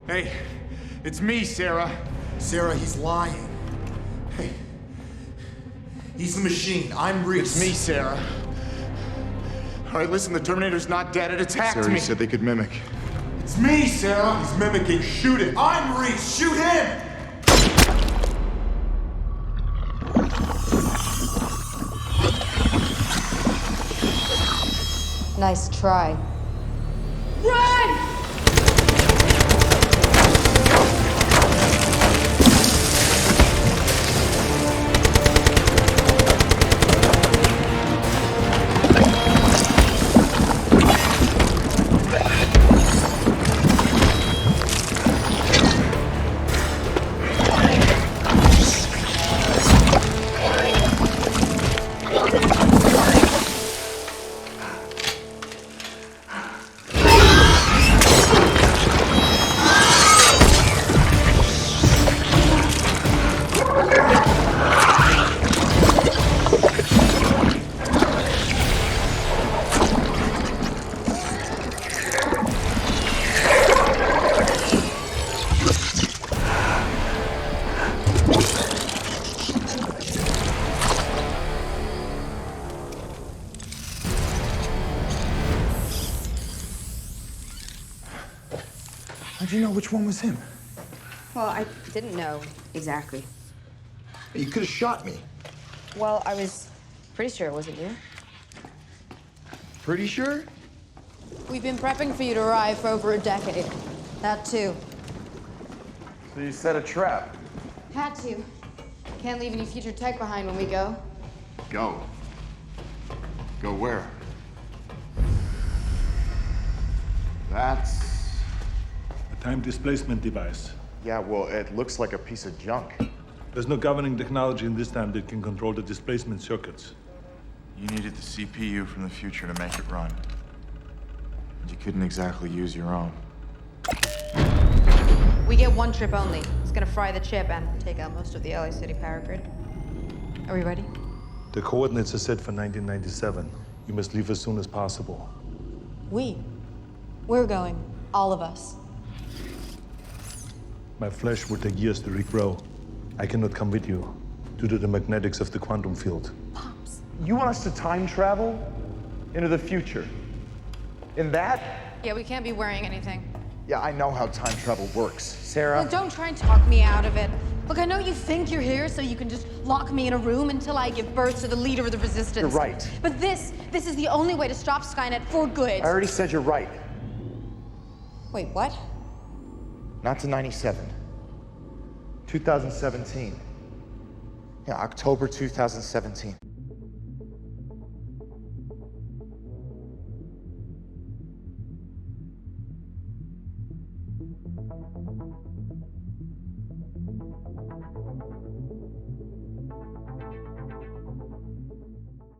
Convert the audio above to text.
Hey, it's me, Sarah. Sarah, he's lying. Hey, he's the machine. I'm Reese. It's me, Sarah. All right, listen, the Terminator's not dead. It attacked Sarah, me. you said they could mimic. It's me, Sarah. He's mimicking. Shoot it. I'm Reese. Shoot him! Nice try. Run! How'd you know which one was him? Well, I didn't know exactly. You could have shot me. Well, I was pretty sure it wasn't you. Pretty sure? We've been prepping for you to arrive for over a decade. That too. So you set a trap. Had to. Can't leave any future tech behind when we go. Go. Go where? That's... A time displacement device. Yeah, well, it looks like a piece of junk. There's no governing technology in this time that can control the displacement circuits. You needed the CPU from the future to make it run. And you couldn't exactly use your own. We get one trip only. It's gonna fry the chip and take out most of the LA City power grid. Are we ready? The coordinates are set for 1997. You must leave as soon as possible. We're going. All of us. My flesh will take years to regrow. I cannot come with you due to the magnetics of the quantum field. Pops. You want us to time travel into the future? In that? Yeah, we can't be wearing anything. Yeah, I know how time travel works. Sarah? Look, don't try and talk me out of it. Look, I know you think you're here so you can just lock me in a room until I give birth to the leader of the resistance. You're right. But this is the only way to stop Skynet for good. I already said you're right. Wait, what? Not to 97. 2017. Yeah, October 2017.